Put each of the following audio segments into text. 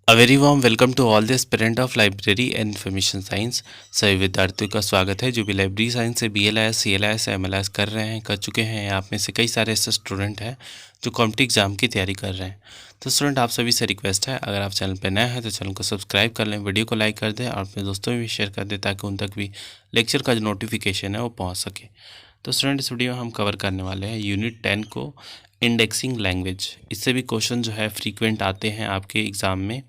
A very warm welcome to all the aspirant of library and information science. सभी विद्यार्थियों का स्वागत है जो भी लाइब्रेरी साइंस से BLIS CLIS MLS कर रहे हैं, कर चुके हैं। आप में से कई सारे ऐसे स्टूडेंट हैं जो कॉम्पिटिटिव एग्जाम की तैयारी कर रहे हैं। तो स्टूडेंट, आप सभी से रिक्वेस्ट है, अगर आप चैनल पर नए हैं तो चैनल को सब्सक्राइब कर लें, वीडियो को लाइक कर दें और अपने दोस्तों में भी शेयर कर दें ताकि उन तक भी लेक्चर का जो नोटिफिकेशन है वो पहुँच सके। तो स्टूडेंट, इस वीडियो में हम कवर करने वाले हैं यूनिट 10 को, इंडेक्सिंग लैंग्वेज। इससे भी क्वेश्चन जो है फ्रीक्वेंट आते हैं आपके एग्ज़ाम में,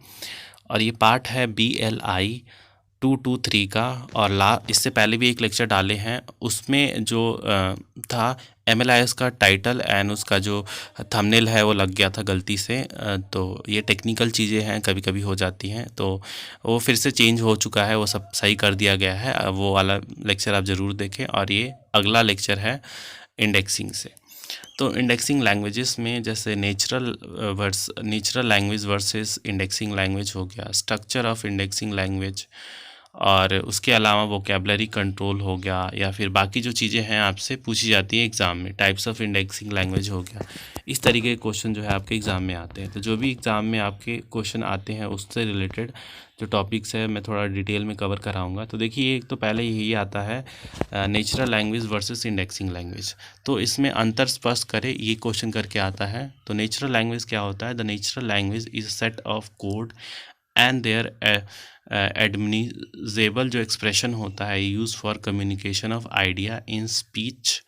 और ये पार्ट है BLI 223 का। और इससे पहले भी एक लेक्चर डाले हैं, उसमें जो था MLS का टाइटल एंड उसका जो थंबनेल है वो लग गया था गलती से। तो ये टेक्निकल चीज़ें हैं, कभी कभी हो जाती हैं, तो वो फिर से चेंज हो चुका है, वो सब सही कर दिया गया है। वो वाला लेक्चर आप ज़रूर देखें। और ये अगला लेक्चर है इंडेक्सिंग से। तो इंडेक्सिंग लैंग्वेजेस में जैसे natural language versus indexing language हो गया, स्ट्रक्चर ऑफ इंडेक्सिंग लैंग्वेज, और उसके अलावा वोकेबलरी कंट्रोल हो गया, या फिर बाकी जो चीज़ें हैं आपसे पूछी जाती है एग्ज़ाम में, टाइप्स ऑफ इंडेक्सिंग लैंग्वेज हो गया। इस तरीके के क्वेश्चन जो है आपके एग्ज़ाम में आते हैं। तो जो भी एग्ज़ाम में आपके क्वेश्चन आते हैं उससे रिलेटेड जो टॉपिक्स है मैं थोड़ा डिटेल में कवर कराऊंगा। तो देखिए, एक तो पहले यही आता है natural language versus indexing language. तो इसमें अंतर स्पष्ट करें, ये क्वेश्चन करके आता है। तो नेचुरल लैंग्वेज क्या होता है? The natural language is set of code and their admissible जो एक्सप्रेशन होता है use for communication of idea in speech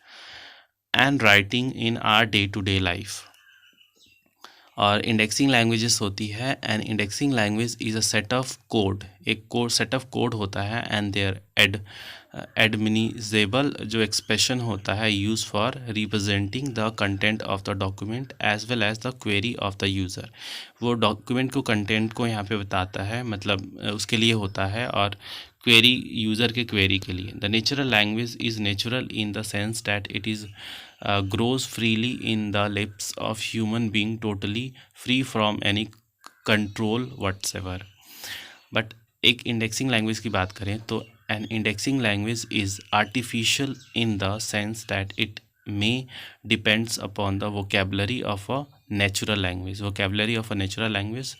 and writing in our day to day life. और इंडेक्सिंग लैंग्वेजेस होती है, and indexing language is a set of code, एक code set of code होता है, and their admissible जो expression होता है use for representing the content of the document as well as the query of the user. वो document को, content को यहाँ पे बताता है, मतलब उसके लिए होता है, और क्वेरी यूज़र के क्वेरी के लिए। The natural language is natural in the sense that it is grows freely in the lips of human being, totally free from any control whatsoever। But एक इंडेक्सिंग लैंग्वेज की बात करें तो an indexing language is artificial in the sense that it may depends upon the vocabulary of a natural language, vocabulary of a natural language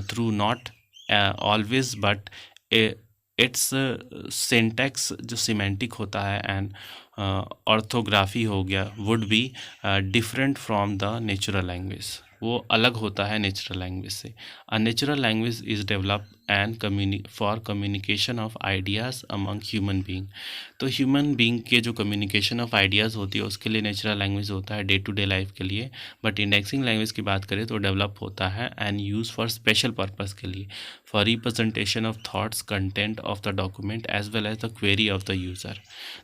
through not always but its syntax जो semantic होता है and orthography हो गया would be different from the natural language, वो अलग होता है natural language से। A natural language is develop and for communication of ideas among human being. तो ह्यूमन बींग के जो कम्युनिकेशन ऑफ आइडियाज़ होती है उसके लिए नेचुरल लैंग्वेज होता है, डे टू डे लाइफ के लिए। बट इंडेक्सिंग लैंग्वेज की बात करें तो डेवलप होता है and use for special purpose के लिए, for representation of thoughts content of the document as well as the query of the user.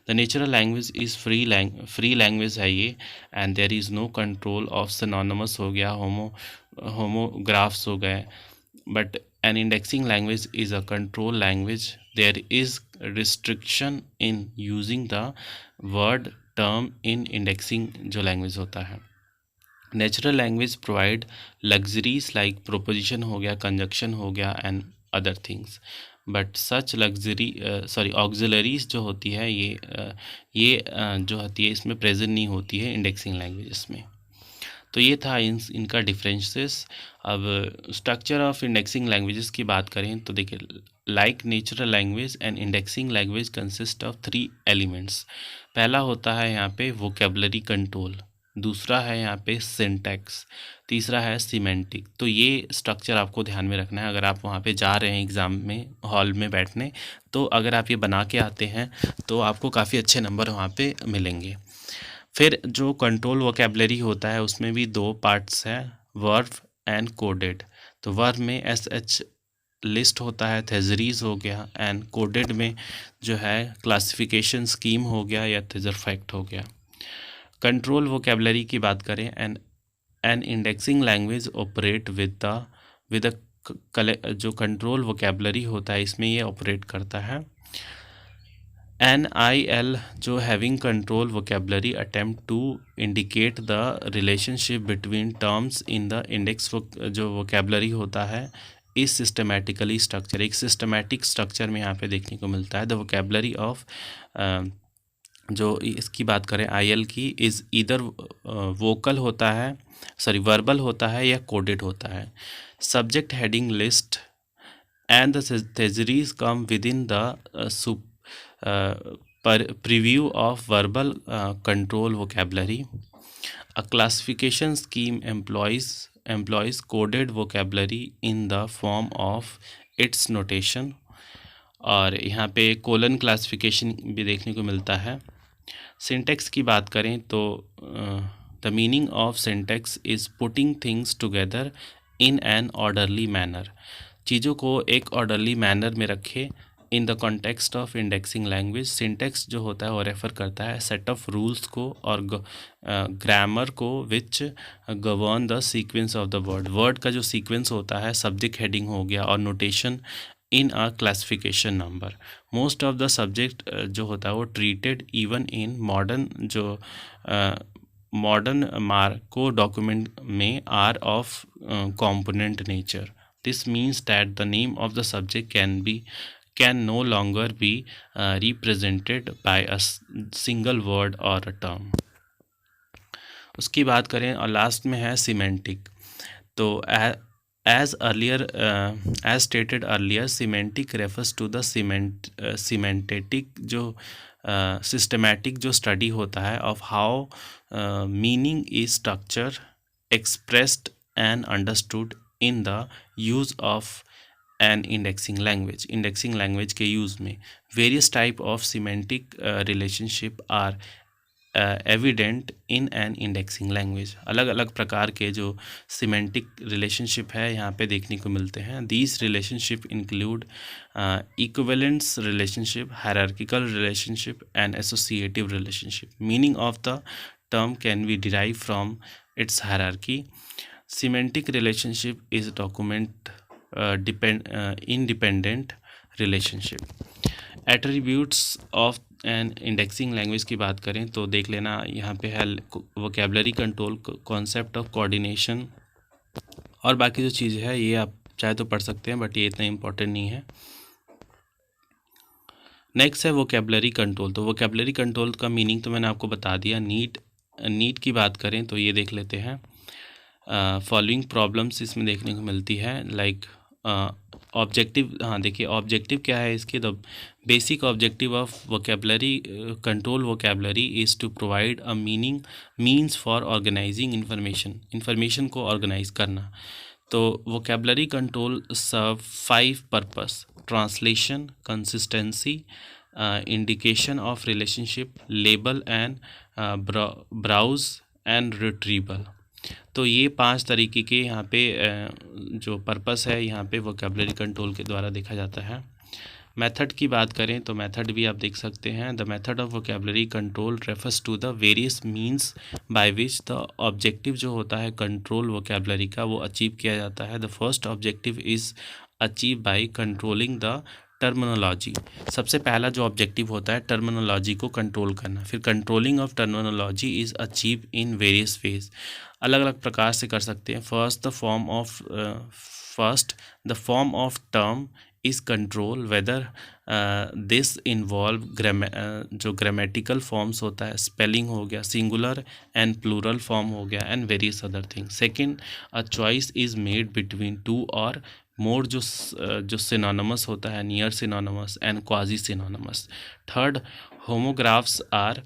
The natural language is free language है ये, and there is no control of synonymous हो गया, homographs हो गए। But an indexing language is a control language, there is restriction in using the word term in indexing जो language होता है। Natural language provide luxuries like proposition हो गया, conjunction हो गया and other things, but such auxiliaries जो होती है जो होती है इसमें प्रेजेंट नहीं होती है इंडेक्सिंग लैंग्वेजेस में। तो ये था इनका डिफरेंसेस। अब स्ट्रक्चर ऑफ इंडेक्सिंग लैंग्वेजेस की बात करें तो देखिए, like natural language and indexing language consist of 3 elements. पहला होता है यहाँ पे वोकेबलरी कंट्रोल, दूसरा है यहाँ पे सिंटैक्स, तीसरा है सीमेंटिक। तो ये स्ट्रक्चर आपको ध्यान में रखना है अगर आप वहाँ पे जा रहे हैं एग्ज़ाम में हॉल में बैठने। तो अगर आप ये बना के आते हैं तो आपको काफ़ी अच्छे नंबर वहाँ पे मिलेंगे। फिर जो कंट्रोल वोकेबलरी होता है उसमें भी 2 पार्ट्स हैं, वर्ब एंड कोडेड। तो वर्ब में SH लिस्ट होता है, थेजरीज हो गया, एंड कोडेड में जो है क्लासिफिकेशन स्कीम हो गया या थेजर फैक्ट हो गया। कंट्रोल वोकेबलरी की बात करें, an indexing language operate with जो कंट्रोल वोकेबलरी होता है इसमें ये ऑपरेट करता है। NIL जो having control vocabulary attempt to indicate the relationship between terms in the index, जो वोकेबलरी होता है इस सिस्टमेटिकली स्ट्रक्चर, एक सिस्टमेटिक स्ट्रक्चर में यहाँ पे देखने को मिलता है। द वोकेबलरी ऑफ जो इसकी बात करें आईएल की, इज़ ईदर वोकल होता है, सॉरी वर्बल होता है या कोडेड होता है। Subject heading list and the theories come within the preview of verbal control vocabulary. A classification scheme employs coded vocabulary in the form of its notation. और यहाँ पे कोलन क्लासिफिकेशन भी देखने को मिलता है। सिंटेक्स की बात करें तो the meaning of syntax is putting things together in an orderly manner. चीज़ों को एक ऑर्डरली मैनर में रखे in the context of indexing language. Syntax जो होता है वो रेफ़र करता है सेट ऑफ रूल्स को और ग्रामर को which govern the sequence of the word का जो सीक्वेंस होता है, सब्जेक्ट हेडिंग हो गया और notation in a classification number. Most of the subject जो होता है वो ट्रीटेड इवन इन मॉडर्न जो मॉडर्न मार्को डॉक्यूमेंट में are of component nature. This means that the name of the subject can no longer be represented by a single word or a term. उसकी बात करें और लास्ट में है semantic. तो as stated earlier, semantic refers to the semantic जो systematic जो study होता है of how meaning is structured, expressed and understood in the use of an indexing language के use में various type of semantic relationship are evident in an indexing language. अलग अलग प्रकार के जो सिमेंटिक रिलेशनशिप है यहाँ पे देखने को मिलते हैं। These relationship include equivalence relationship, hierarchical relationship and associative relationship. Meaning of the term can be derive from its hierarchy. Semantic relationship is document independent relationship. Attributes of and indexing language की बात करें तो देख लेना यहाँ पे है vocabulary control, concept of coordination और बाकी जो चीज़ है ये आप चाहे तो पढ़ सकते हैं, बट ये इतना इम्पोर्टेंट नहीं है। नेक्स्ट है वोकेबलरी कंट्रोल। तो वोकेबलरी कंट्रोल का मीनिंग तो मैंने आपको बता दिया। नीड की बात करें तो ये देख लेते हैं। फॉलोइंग प्रॉब्लम्स इसमें देखने को मिलती है, लाइक ऑब्जेक्टिव। हाँ देखिए ऑब्जेक्टिव क्या है इसके। The basic objective of vocabulary control vocabulary is to provide a means for organising information को ऑर्गेनाइज करना। तो vocabulary control serve 5 purpose: translation, consistency, indication of relationship, label and browse and retrieval. तो ये 5 तरीके के यहाँ पे जो पर्पस है यहाँ पे वोकेबलरी कंट्रोल के द्वारा देखा जाता है। मेथड की बात करें तो मेथड भी आप देख सकते हैं। The method of vocabulary control refers to the various means by which the objective जो होता है कंट्रोल वोकेबलरी का वो अचीव किया जाता है। The first objective is achieve by controlling the terminology. सबसे पहला जो ऑब्जेक्टिव होता है टर्मिनोलॉजी को कंट्रोल करना। फिर controlling of terminology is achieve in various ways, अलग अलग प्रकार से कर सकते हैं। First the form of term is control whether this involve जो ग्रामेटिकल फॉर्म्स होता है, स्पेलिंग हो गया, सिंगुलर एंड प्लूरल फॉर्म हो गया and various other things. Second, a choice is made between 2 और मोर जो सिनोनिमस होता है, near synonymous and quasi synonymous. Third, homographs are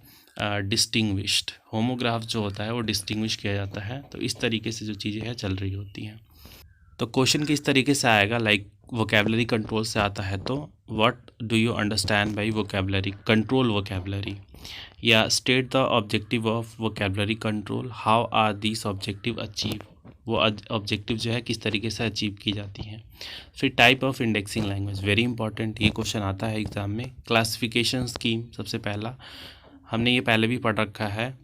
distinguished. Homograph जो होता है वो डिस्टिंग्विश किया जाता है। तो इस तरीके से जो चीज़ें हैं चल रही होती हैं। तो क्वेश्चन किस तरीके से आएगा, लाइक वोकेबलरी कंट्रोल से आता है तो what do you understand by vocabulary control vocabulary, या state the objective of vocabulary control, how are this objective achieve. वो ऑब्जेक्टिव जो है किस तरीके से अचीव की जाती हैं। फिर type of indexing language, very important, ये क्वेश्चन आता है एग्जाम में। क्लासिफिकेशन स्कीम सबसे पहला, हमने ये पहले भी पढ़ रखा है।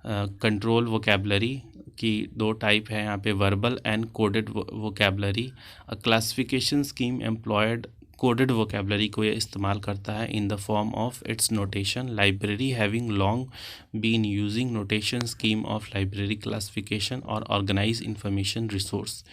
कंट्रोल वोकेबलरी की 2 टाइप है यहाँ पे, verbal and coded vocabulary. A classification scheme employed coded vocabulary को ये इस्तेमाल करता है in the form of its notation. Library having long been using notation scheme of library classification और ऑर्गेनाइज इंफॉर्मेशन रिसोर्स।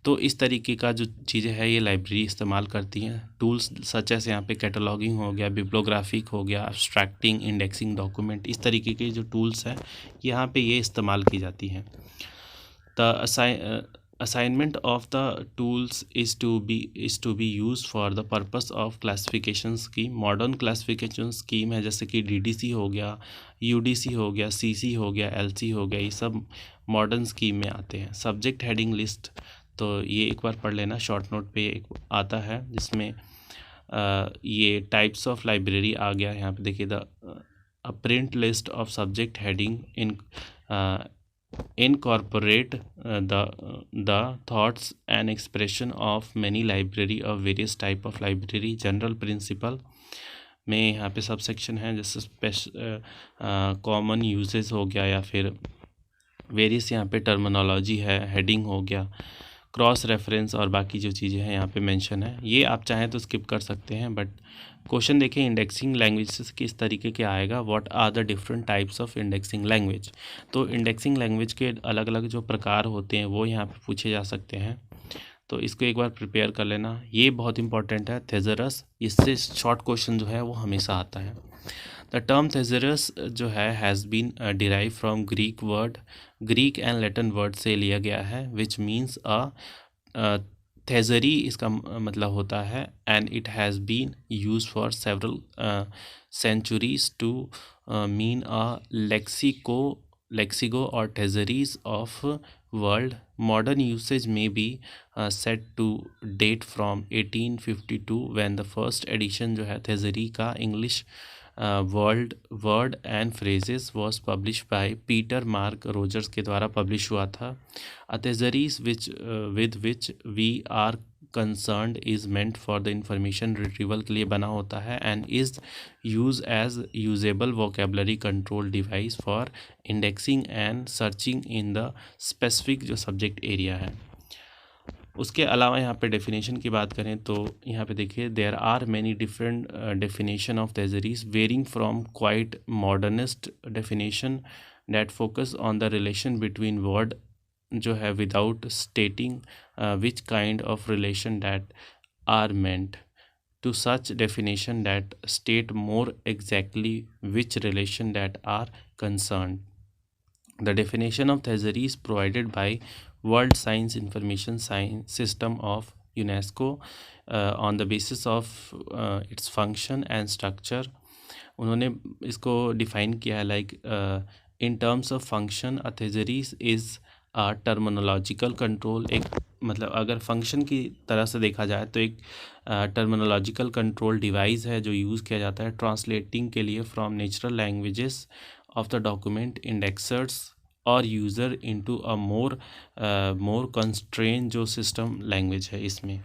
तो इस तरीके का जो चीज़ें हैं ये लाइब्रेरी इस्तेमाल करती हैं। टूल्स सच एस यहाँ पे कैटलॉगिंग हो गया, बिब्लोग्राफिक हो गया, अब्स्ट्रैक्टिंग, इंडेक्सिंग डॉक्यूमेंट, इस तरीके के जो टूल्स हैं यहाँ पे ये इस्तेमाल की जाती हैं। The assignment of the tools is to be used for the purpose of classification scheme। Modern classification scheme है जैसे कि DDC हो गया, UDC हो गया, CC हो गया, LC हो गया, ये सब मॉडर्न स्कीम में आते हैं। सब्जेक्ट हेडिंग लिस्ट, तो ये एक बार पढ़ लेना, शॉर्ट नोट पे एक आता है जिसमें ये टाइप्स ऑफ लाइब्रेरी आ गया। यहाँ पे देखिए the print list of subject heading in incorporate the thoughts and expression of many library of various type of library। General principle में यहाँ पे सब सेक्शन है जैसे कॉमन यूजेस हो गया या फिर वेरियस यहाँ पे टर्मिनोलॉजी है, हेडिंग हो गया, क्रॉस रेफरेंस और बाकी जो चीज़ें हैं यहाँ पे मेंशन है। ये आप चाहें तो स्किप कर सकते हैं, बट क्वेश्चन देखें इंडेक्सिंग लैंग्वेजेस किस तरीके के आएगा। What are the different types of indexing language. तो इंडेक्सिंग लैंग्वेज के अलग अलग जो प्रकार होते हैं वो यहाँ पे पूछे जा सकते हैं, तो इसको एक बार प्रिपेयर कर लेना। ये बहुत इंपॉर्टेंट है, थेसरस, इससे शॉर्ट क्वेश्चन जो है वो हमेशा आता है। द टर्म थेसरस जो है has been derive from Greek word, Greek and Latin word से लिया गया है, विच मीन्स थेजरी इसका मतलब होता है, and it has been use for several centuries to mean lexico or thesauri of world. Modern usage में be set to date from 1852 when the first edition जो है थेजरी का English word and phrases was publish by Peter Mark Rogers के द्वारा publish हुआ था। Thesauri with which we are concerned is meant for the information retrieval के लिए बना होता है, and is use as usable vocabulary control device for indexing and searching in the specific जो सब्जेक्ट एरिया है। उसके अलावा यहाँ पे डेफिनेशन की बात करें तो यहाँ पे देखिए there are many different definition of thesauri varying from quite modernist definition that focus on the relation between word जो है without stating which kind of relation that are meant, to such definition that state more exactly which relation that are concerned. The definition of theory is provided by World Science Information Science System of UNESCO on the basis of its function and structure। उन्होंने इसको define किया है like in terms of function a theory is a terminological control. एक मतलब अगर function की तरह से देखा जाए तो एक टर्मिनोलॉजिकल कंट्रोल डिवाइस है जो यूज़ किया जाता है ट्रांसलेटिंग के लिए from natural languages of the document indexers or user into a more constrained जो system language है। इसमें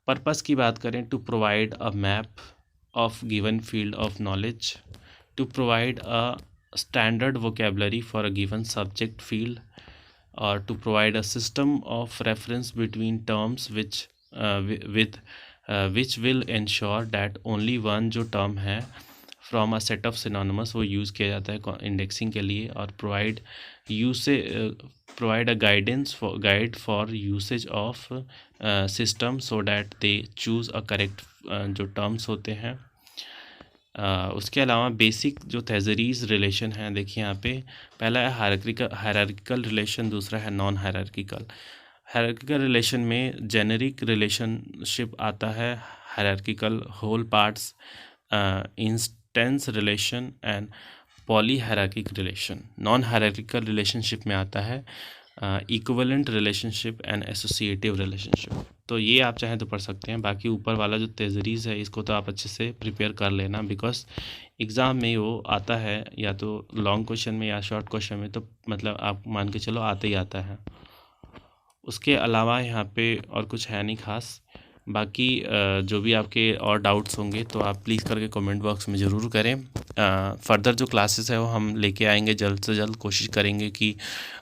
पर्पस की बात करें to provide a map of given field of knowledge, to provide a standard vocabulary for a given subject field, or to provide a system of reference between terms which will ensure that only one जो term है from a set of synonymous वो use किया जाता है indexing के लिए, और provide a guide for usage of system so that they choose a correct जो टर्म्स होते हैं। उसके अलावा बेसिक जो थेजरीज रिलेशन हैं देखिए यहाँ पे, पहला है हायरार्किकल रिलेशन, दूसरा है नॉन हायरार्किकल। हायरार्किकल रिलेशन में जेनेरिक रिलेशनशिप आता है, hierarchical whole parts, instance relation and poly hierarchic relation. Non hierarchical relationship में आता है equivalent relationship and associative relationship. तो ये आप चाहें तो पढ़ सकते हैं, बाकी ऊपर वाला जो थेजरीज है इसको तो आप अच्छे से प्रिपेयर कर लेना, बिकॉज एग्ज़ाम में वो आता है या तो लॉन्ग क्वेश्चन में या शॉर्ट क्वेश्चन में, तो मतलब आप मान के चलो आते ही आता है। उसके अलावा यहाँ पे और कुछ है नहीं खास। बाकी जो भी आपके और डाउट्स होंगे तो आप प्लीज़ करके कमेंट बॉक्स में ज़रूर करें। फर्दर जो क्लासेस है वो हम लेके आएंगे, जल्द से जल्द कोशिश करेंगे कि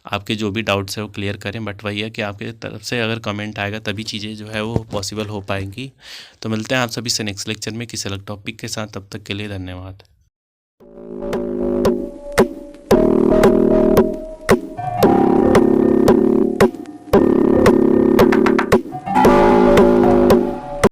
आपके जो भी डाउट्स है वो क्लियर करें। बट वही है कि आपके तरफ से अगर कमेंट आएगा तभी चीज़ें जो है वो पॉसिबल हो पाएंगी। तो मिलते हैं आप सभी से नेक्स्ट लेक्चर में किसी अलग टॉपिक के साथ। तब तक के लिए धन्यवाद।